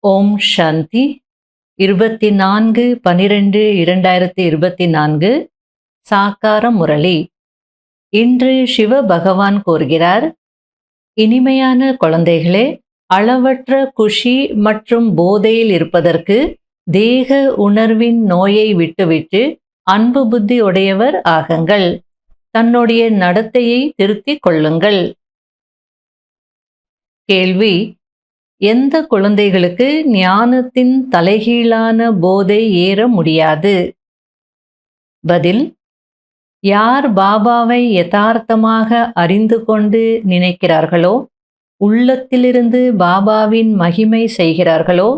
ஓம் சாந்தி 24/12/2024 சாக்கார முரளி. இன்று சிவ பகவான் கூறுகிறார், இனிமையான குழந்தைகளே, அளவற்ற குஷி மற்றும் போதையில் இருப்பதற்கு தேக உணர்வின் நோயை விட்டுவிட்டு அன்பு புத்தி உடையவர் ஆகுங்கள். தன்னுடைய நடத்தையை திருத்திக் கொள்ளுங்கள். கேள்வி: எந்த குழந்தைகளுக்கு ஞானத்தின் தலைகீழான போதை ஏற முடியாது? பதில்: யார் பாபாவை யதார்த்தமாக அறிந்து கொண்டு நினைக்கிறார்களோ, உள்ளத்திலிருந்து பாபாவின் மகிமை செய்கிறார்களோ,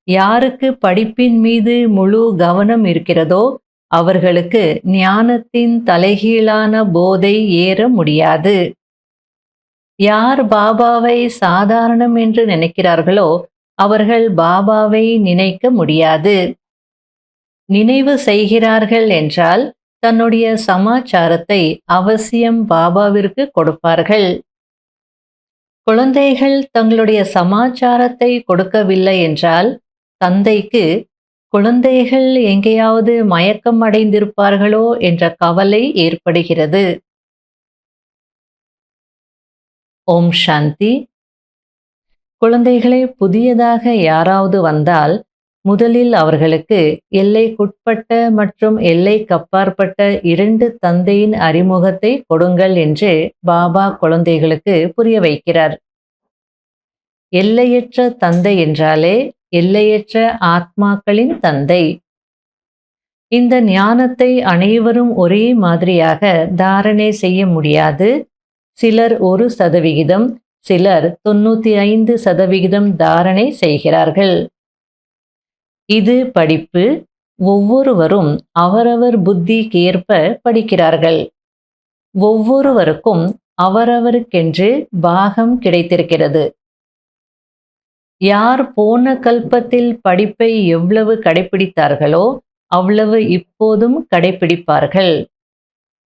யாருக்கு படிப்பின் மீது முழு கவனம் இருக்கிறதோ அவர்களுக்கு ஞானத்தின் தலைகீழான போதை ஏற முடியாது. யார் பாபாவை சாதாரணம் என்று நினைக்கிறார்களோ அவர்கள் பாபாவை நினைக்க முடியாது. நினைவு செய்கிறார்கள் என்றால் தன்னுடைய சமாச்சாரத்தை அவசியம் பாபாவிற்கு கொடுப்பார்கள். குழந்தைகள் தங்களுடைய சமாச்சாரத்தை கொடுக்கவில்லை என்றால் தந்தைக்கு குழந்தைகள் எங்கேயாவது மயக்கம் அடைந்திருப்பார்களோ என்ற கவலை ஏற்படுகிறது. ஓம் சாந்தி. குழந்தைகளே, புதியதாக யாராவது வந்தால் முதலில் அவர்களுக்கு எல்லைக்குட்பட்ட மற்றும் எல்லைக்கப்பாற்பட்ட 2 தந்தையின் அறிமுகத்தை கொடுங்கள் என்று பாபா குழந்தைகளுக்கு புரிய வைக்கிறார். எல்லையற்ற தந்தை என்றாலே எல்லையற்ற ஆத்மாக்களின் தந்தை. இந்த ஞானத்தை அனைவரும் ஒரே மாதிரியாக தாரணை செய்ய முடியாது. சிலர் 1%, சிலர் 95% தாரணை செய்கிறார்கள். இது படிப்பு. ஒவ்வொருவரும் அவரவர் புத்திக்கேற்ப படிக்கிறார்கள். ஒவ்வொருவருக்கும் அவரவருக்கென்று பாகம் கிடைத்திருக்கிறது. யார் போன கல்பத்தில் படிப்பை எவ்வளவு கடைபிடித்தார்களோ அவ்வளவு இப்போதும் கடைபிடிப்பார்கள்.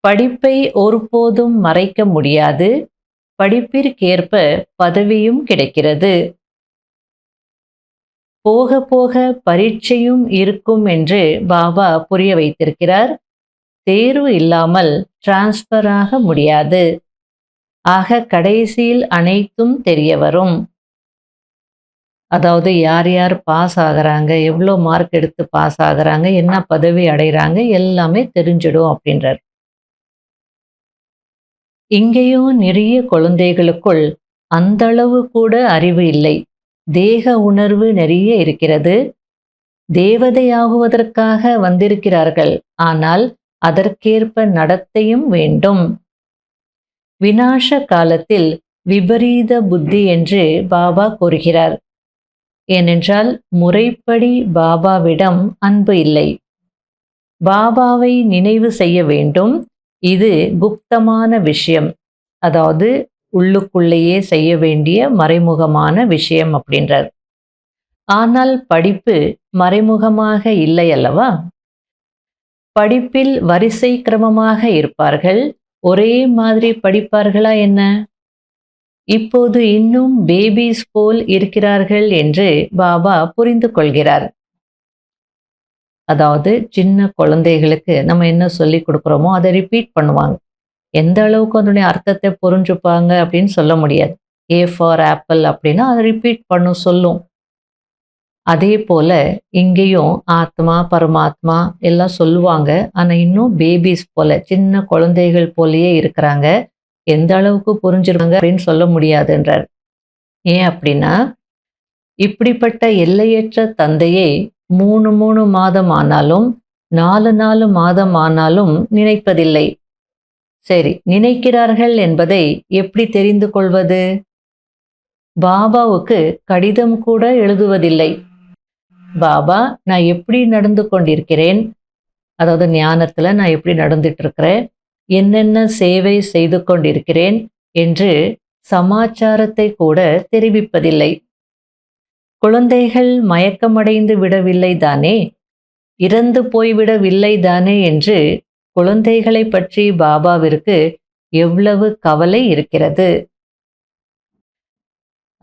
படிப்பை ஒருபோதும் மறைக்க முடியாது. படிப்பிற்கேற்ப பதவியும் கிடைக்கிறது. போக போக பரீட்சையும் இருக்கும் என்று பாபா புரிய வைத்திருக்கிறார். தேர்வு இல்லாமல் டிரான்ஸ்பர் ஆக முடியாது. ஆக கடைசியில் அனைத்தும் தெரிய வரும். அதாவது யார் யார் பாஸ் ஆகுறாங்க, எவ்வளோ மார்க் எடுத்து பாஸ் ஆகுறாங்க, என்ன பதவி அடைகிறாங்க, எல்லாமே தெரிஞ்சிடும் அப்படின்றார். இங்கேயும் நிறைய குழந்தைகளுக்குள் அந்த அளவு கூட அறிவு இல்லை. தேக உணர்வு நிறைய இருக்கிறது. தேவதையாகுவதற்காக வந்திருக்கிறார்கள். ஆனால் அதற்கேற்ப நடத்தையும் வேண்டும். விநாச காலத்தில் விபரீத புத்தி என்று பாபா கூறுகிறார். ஏனென்றால் முறைப்படி பாபாவிடம் அன்பு இல்லை. பாபாவை நினைவு செய்ய வேண்டும். இது குப்தமான விஷயம், அதாவது உள்ளுக்குள்ளேயே செய்ய வேண்டிய மறைமுகமான விஷயம் அப்படின்றார். ஆனால் படிப்பு மறைமுகமாக இல்லை அல்லவா? படிப்பில் வரிசை கிரமமாக இருப்பார்கள். ஒரே மாதிரி படிப்பார்களா என்ன? இப்போது இன்னும் பேபிஸ் போல் இருக்கிறார்கள் என்று பாபா புரிந்து கொள்கிறார். அதாவது சின்ன குழந்தைகளுக்கு நம்ம என்ன சொல்லி கொடுக்குறோமோ அதை ரிப்பீட் பண்ணுவாங்க. எந்த அளவுக்கு அதனுடைய அர்த்தத்தை புரிஞ்சுப்பாங்க அப்படின்னு சொல்ல முடியாது. ஏ ஃபார் ஆப்பிள் அப்படின்னா அதை ரிப்பீட் பண்ணும் சொல்லும். அதே போல இங்கேயும் ஆத்மா பரமாத்மா எல்லாம் சொல்லுவாங்க. ஆனால் இன்னும் பேபிஸ் போல சின்ன குழந்தைகள் போலயே இருக்கிறாங்க. எந்த அளவுக்கு புரிஞ்சிருக்காங்க அப்படின்னு சொல்ல முடியாதுன்றார். ஏன் அப்படின்னா இப்படிப்பட்ட எல்லையற்ற தந்தையை 3 மாதம் ஆனாலும் 4 மாதம் ஆனாலும் நினைப்பதில்லை. சரி, நினைக்கிறார்கள் என்பதை எப்படி தெரிந்து கொள்வது? பாபாவுக்கு கடிதம் கூட எழுதுவதில்லை. பாபா, நான் எப்படி நடந்து கொண்டிருக்கிறேன், அதாவது ஞானத்துல நான் எப்படி நடந்துட்டு இருக்கிறேன், என்னென்ன சேவை செய்து கொண்டிருக்கிறேன் என்று சமாச்சாரத்தை கூட தெரிவிப்பதில்லை. குழந்தைகள் மயக்கமடைந்து விடவில்லை தானே, இறந்து போய்விடவில்லை தானே என்று குழந்தைகளை பற்றி பாபாவிற்கு எவ்வளவு கவலை இருக்கிறது.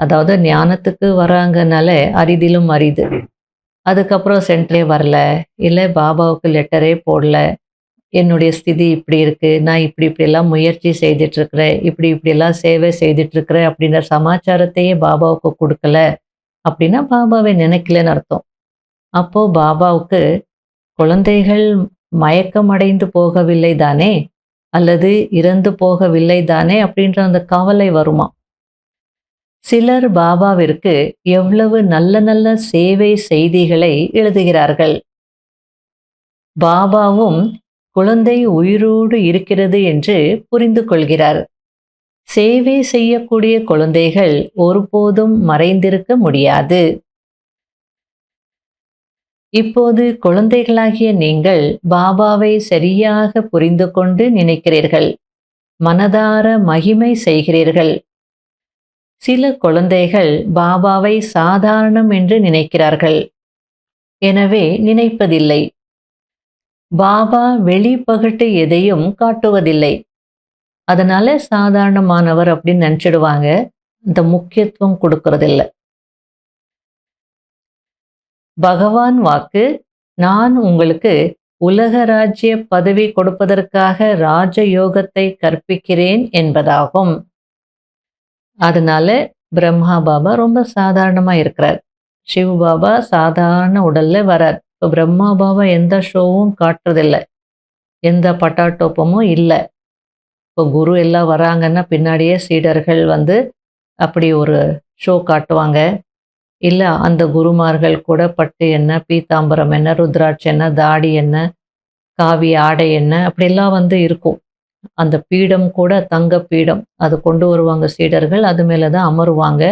அதாவது ஞானத்துக்கு வராங்கனால அரிதிலும் அரிது. அதுக்கப்புறம் சென்டரே வரல, இல்ல பாபாவுக்கு லெட்டரே போடல. என்னுடைய ஸ்திதி இப்படி இருக்கு. நான் இப்படி இப்படிலாம் முயற்சி செய்துட்ருக்கிறேன். இப்படி இப்படிலாம் சேவை செய்துட்ருக்கிறேன் அப்படின்ற சமாச்சாரத்தையே பாபாவுக்கு குடுக்கல அப்படின்னா, பாபாவை நினைக்கலன்னு அர்த்தம். அப்போ பாபாவுக்கு குழந்தைகள் மயக்கமடைந்து போகவில்லை தானே! அல்லது இறந்து போகவில்லை தானே! அப்படின்ற அந்த கவலை வருமாம். சிலர் பாபாவிற்கு எவ்வளவு நல்ல நல்ல சேவை செய்திகளை எழுதுகிறார்கள். பாபாவும் குழந்தை உயிரோடு இருக்கிறது என்று புரிந்து கொள்கிறார். சேவை செய்யக்கூடிய குழந்தைகள் ஒருபோதும் மறைந்திருக்க முடியாது. இப்போது குழந்தைகளாகிய நீங்கள் பாபாவை சரியாக புரிந்து கொண்டு நினைக்கிறீர்கள். மனதார மகிமை செய்கிறீர்கள். சில குழந்தைகள் பாபாவை சாதாரணம் என்று நினைக்கிறார்கள். எனவே நினைப்பதில்லை. பாபா வெளிப்பகட்டு எதையும் காட்டுவதில்லை. அதனால சாதாரணமானவர் அப்படின்னு நினைச்சிடுவாங்க. இந்த முக்கியத்துவம் கொடுக்கறதில்ல. பகவான் வாக்கு, நான் உங்களுக்கு உலக ராஜ்ய பதவி கொடுப்பதற்காக ராஜயோகத்தை கற்பிக்கிறேன் என்பதாகும். அதனால பிரம்மா பாபா ரொம்ப சாதாரணமா இருக்கிறார். சிவ பாபா சாதாரண உடல்ல வரார். இப்போ பிரம்மா பாபா எந்த ஷோவும் காட்டுறதில்ல. எந்த பட்டாட்டோப்பமும் இல்லை. இப்போ குரு எல்லாம் வராங்கன்னா பின்னாடியே சீடர்கள் வந்து அப்படி ஒரு ஷோ காட்டுவாங்க. இல்லை அந்த குருமார்கள் கூட பட்டு என்ன, பீதாம்பரம் என்ன, ருத்ராட்சம் என்ன, தாடி என்ன, காவி ஆடை என்ன, அப்படிலாம் வந்து இருக்கும். அந்த பீடம் கூட தங்க பீடம். அது கொண்டு வருவாங்க சீடர்கள். அது மேலே தான் அமருவாங்க.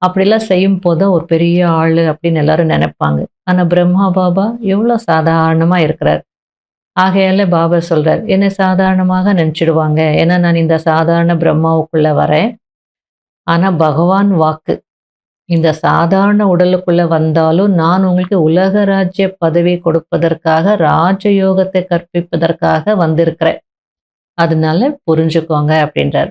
அப்படிலாம் செய்யும் போது ஒரு பெரிய ஆள் அப்படின்னு எல்லாரும் நினைப்பாங்க. ஆனால் பிரம்மா பாபா எவ்வளோ சாதாரணமாக இருக்கிறார். ஆகையால பாபா சொல்றார், என்னை சாதாரணமாக நினச்சிடுவாங்க. ஏன்னா நான் இந்த சாதாரண பிரம்மாவுக்குள்ள வரேன். ஆனால் பகவான் வாக்கு, இந்த சாதாரண உடலுக்குள்ள வந்தாலும் நான் உங்களுக்கு உலக ராஜ்ய பதவி கொடுப்பதற்காக ராஜயோகத்தை கற்பிப்பதற்காக வந்திருக்கிறேன். அதனால புரிஞ்சுக்கோங்க அப்படின்றார்.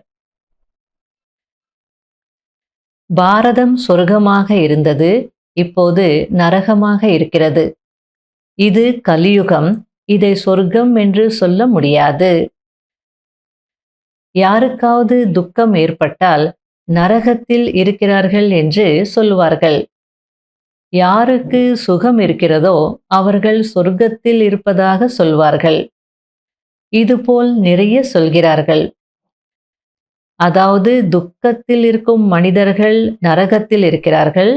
பாரதம் சொர்க்கமாக இருந்தது, இப்போது நரகமாக இருக்கிறது. இது கலியுகம். இதை சொர்க்கம் என்று சொல்ல முடியாது. யாருக்காவது துக்கம் ஏற்பட்டால் நரகத்தில் இருக்கிறார்கள் என்று சொல்லுவார்கள். யாருக்கு சுகம் இருக்கிறதோ அவர்கள் சொர்க்கத்தில் இருப்பதாக சொல்வார்கள். இதுபோல் நிறைய சொல்கிறார்கள். அதாவது துக்கத்தில் இருக்கும் மனிதர்கள் நரகத்தில் இருக்கிறார்கள்.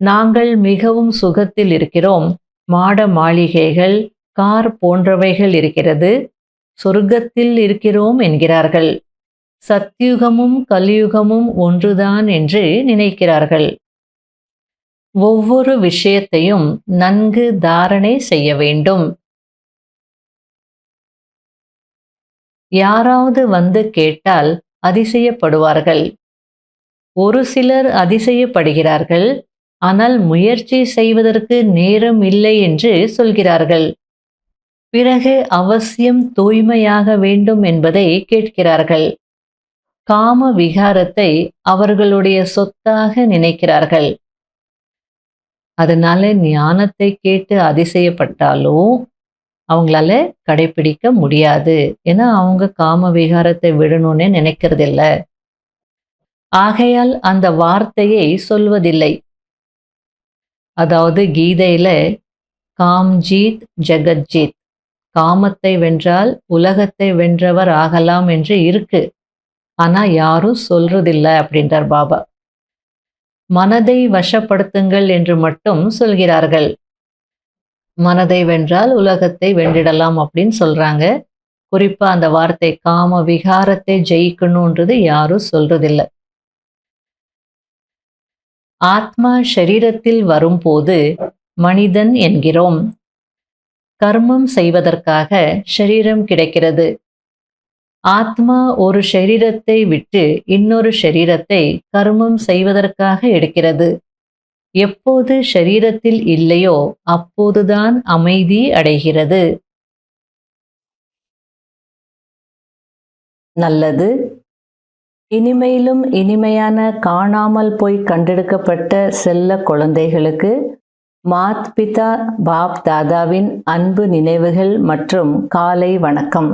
நாங்கள் மிகவும் சுகத்தில் இருக்கிறோம். மாட மாளிகைகள், கார் போன்றவைகள் இருக்கிறது. சொர்க்கத்தில் இருக்கிறோம் என்கிறார்கள். சத்யுகமும் கலியுகமும் ஒன்றுதான் என்று நினைக்கிறார்கள். ஒவ்வொரு விஷயத்தையும் நன்கு தாரணை செய்ய வேண்டும். யாராவது வந்து கேட்டால் அதிசயப்படுவார்கள். ஒரு சிலர் அதிசயப்படுகிறார்கள். ஆனால் முயற்சி செய்வதற்கு நேரம் இல்லை என்று சொல்கிறார்கள். பிறகு அவசியம் தூய்மையாக வேண்டும் என்பதை கேட்கிறார்கள். காம விகாரத்தை அவர்களுடைய சொத்தாக நினைக்கிறார்கள். அதனால ஞானத்தை கேட்டு அதிசயப்பட்டாலும் அவங்களால கடைபிடிக்க முடியாது. ஏன்னா அவங்க காம விகாரத்தை விடணும்னு நினைக்கிறதில்ல. ஆகையால் அந்த வார்த்தையை சொல்வதில்லை. அதாவது கீதையில காம்ஜீத் ஜெகஜீத், காமத்தை வென்றால் உலகத்தை வென்றவர் ஆகலாம் என்று இருக்கு. ஆனா யாரும் சொல்றதில்லை அப்படின்றார் பாபா. மனதை வசப்படுத்துங்கள் என்று மட்டும் சொல்கிறார்கள். மனதை வென்றால் உலகத்தை வென்றிடலாம் அப்படின்னு சொல்றாங்க. குறிப்பா அந்த வார்த்தை காம விகாரத்தை ஜெயிக்கணும்ன்றது யாரும் சொல்றதில்லை. ஆத்மா ஷரீரத்தில் வரும்போது மனிதன் என்கிறோம். கர்மம் செய்வதற்காக ஷரீரம் கிடைக்கிறது. ஆத்மா ஒரு ஷரீரத்தை விட்டு இன்னொரு ஷரீரத்தை கர்மம் செய்வதற்காக எடுக்கிறது. எப்போது ஷரீரத்தில் இல்லையோ அப்போதுதான் அமைதி அடைகிறது. நல்லது. இனிமையிலும் இனிமையான காணாமல் போய் கண்டெடுக்கப்பட்ட செல்ல குழந்தைகளுக்கு மாத் பிதா பாப் தாதாவின் அன்பு நினைவுகள் மற்றும் காலை வணக்கம்.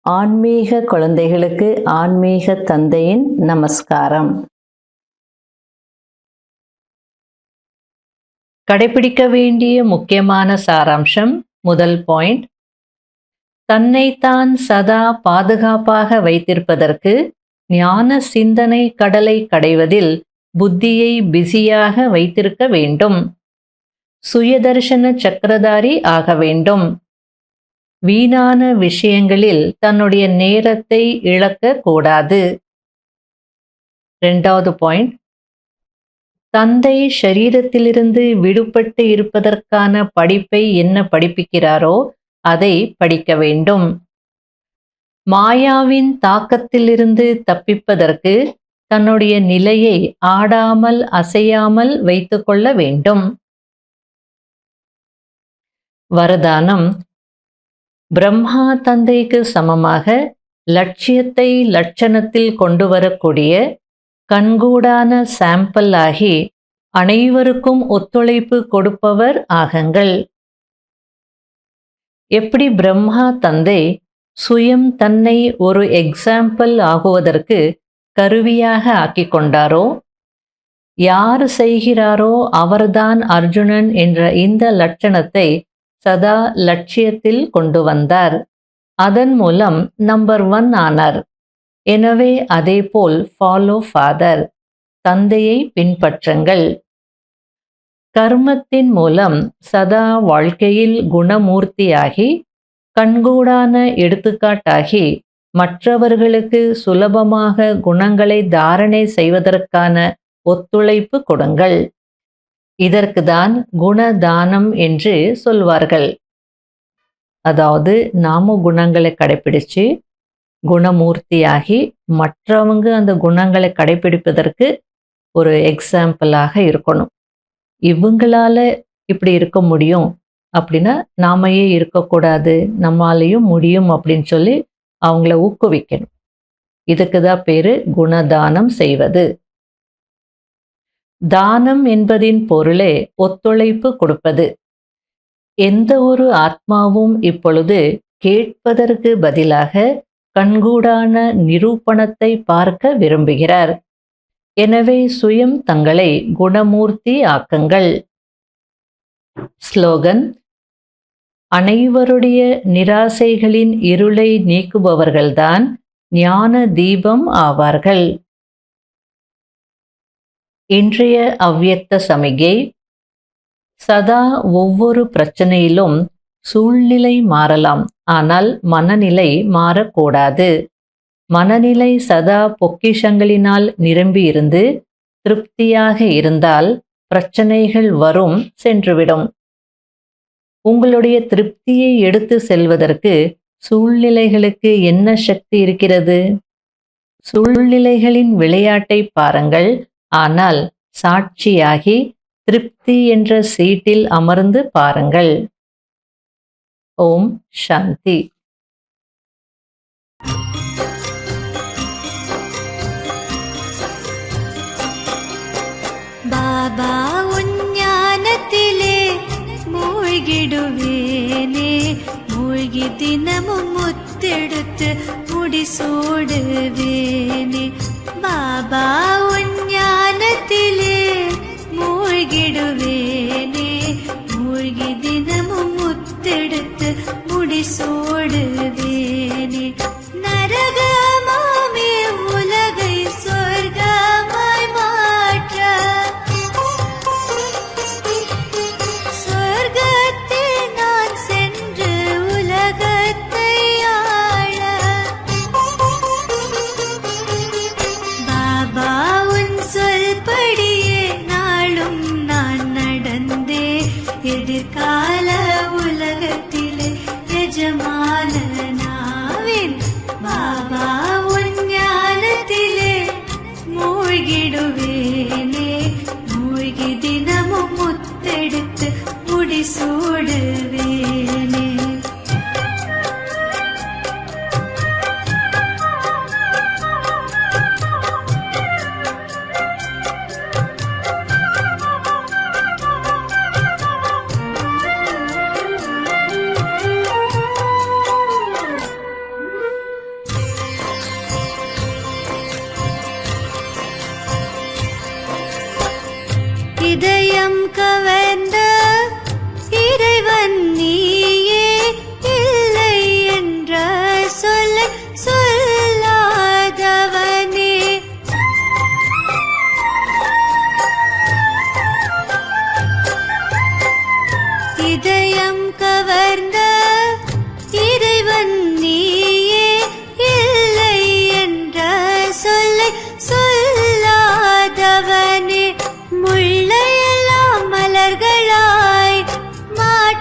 ஆன்மீக குழந்தைகளுக்கு ஆன்மீக தந்தையின் நமஸ்காரம். கடைபிடிக்க வேண்டிய முக்கியமான சாராம்சம். முதல் பாயிண்ட், தன்னைத்தான் சதா பாதுகாப்பாக வைத்திருப்பதற்கு ஞான சிந்தனை கடலை கடைவதில் புத்தியை பிஸியாக வைத்திருக்க வேண்டும். சுயதர்ஷன சக்கரதாரி ஆக வேண்டும். வீணான விஷயங்களில் தன்னுடைய நேரத்தை இழக்க கூடாது. இரண்டாவது பாயிண்ட், தந்தை ஷரீரத்திலிருந்து விடுபட்டு இருப்பதற்கான படிப்பை என்ன படிப்பிக்கிறாரோ அதை படிக்க வேண்டும். மாயாவின் தாக்கத்திலிருந்து தப்பிப்பதற்கு தன்னுடைய நிலையை ஆடாமல் அசையாமல் வைத்துக்கொள்ள வேண்டும். வரதானம், பிரம்மா தந்தைக்கு சமமாக லட்சியத்தை லட்சணத்தில் கொண்டு வரக்கூடிய கண்கூடான சாம்பிள் ஆகி அனைவருக்கும் ஒத்துழைப்பு கொடுப்பவர் ஆகுங்கள். எப்படி பிரம்மா தந்தை சுயம் தன்னை ஒரு எக்ஸாம்பிள் ஆகுவதற்கு கருவியாக ஆக்கிக் கொண்டாரோ, யார் செய்கிறாரோ அவர்தான் அர்ஜுனன் என்ற இந்த லட்சணத்தை சதா லட்சியத்தில் கொண்டு வந்தார். அதன் மூலம் நம்பர் 1 ஆனார். எனவே அதேபோல் ஃபாலோ ஃபாதர், தந்தையை பின்பற்றுங்கள். கர்மத்தின் மூலம் சதா வாழ்க்கையில் குணமூர்த்தியாகி கண்கூடான எடுத்துக்காட்டாகி மற்றவர்களுக்கு சுலபமாக குணங்களை தாரணை செய்வதற்கான ஒத்துழைப்பு கொடுங்கள். இதற்குதான் குணதானம் என்று சொல்வார்கள். அதாவது நாம குணங்களை கடைபிடிச்சு குணமூர்த்தியாகி மற்றவங்க அந்த குணங்களை கடைபிடிப்பதற்கு ஒரு எக்ஸாம்பிளாக இருக்கணும். இவங்களால இப்படி இருக்க முடியும் அப்படின்னா நாமையே இருக்கக்கூடாது, நம்மாலையும் முடியும் அப்படின்னு சொல்லி அவங்கள ஊக்குவிக்கணும். இதுக்கு தான் பேரு குணதானம் செய்வது. தானம் என்பதின் பொருளே ஒத்துழைப்பு கொடுப்பது. எந்த ஒரு ஆத்மாவும் இப்பொழுது கேட்பதற்கு பதிலாக கண்கூடான நிரூபணத்தை பார்க்க விரும்புகிறார். எனவே சுயம் தங்களை குணமூர்த்தி ஆக்குங்கள். ஸ்லோகன், அனைவருடைய நிராசைகளின் இருளை நீக்குபவர்கள்தான் ஞான தீபம் ஆவார்கள். இன்றைய அவ்வியக்த சமிகை, சதா ஒவ்வொரு பிரச்சனையிலும் சூழ்நிலை மாறலாம், ஆனால் மனநிலை மாறக்கூடாது. மனநிலை சதா பொக்கிஷங்களினால் நிரம்பி இருந்து திருப்தியாக இருந்தால் பிரச்சனைகள் வரும், சென்றுவிடும். உங்களுடைய திருப்தியை எடுத்து செல்வதற்கு சூழ்நிலைகளுக்கு என்ன சக்தி இருக்கிறது? சூழ்நிலைகளின் விளையாட்டை பாருங்கள், ஆனால் சாட்சியாகி திருப்தி என்ற சீட்டில் அமர்ந்து பாருங்கள். ஓம் சாந்தி. பாபா உஞ்ஞானத்திலே மூழ்கிடுவேனே, மூழ்கி தினமும் முத்தெடுத்து முடிசூடுவேனே. பாபா உஞ்ஞானத்திலே மூழ்கிடுவேனே, மூழ்கி தினமும் முத்தெடுத்து முடிசூடுவேனே. நரகமாமே உலகை சொர்க்கமாய் மாற்ற, சொர்க்கத்தில் நான் சென்று உலகத்தை ஆள. பாபா உன் சொல்படியே நாளும் நான் நடந்தே எதிர்கால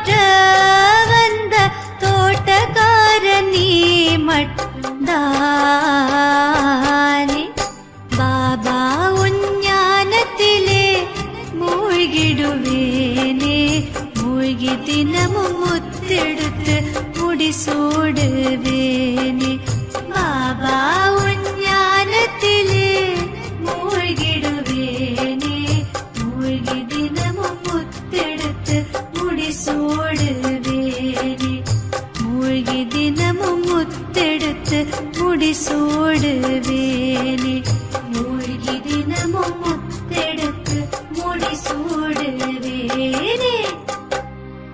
மாற்ற வந்த தோட்டக்கார நீ மட்டும்தானே பாபா உன் ஞானத்திலே மூழ்கிடுவேனே மூழ்கி தினமும் முத்தெடுத்து முடிசூடுவேனே பாபா உன் ஞானத்திலே மூழ்கிடுவேனே மூழ்கி தினமும் முத்தெடுத்து முடிசூடுவேனே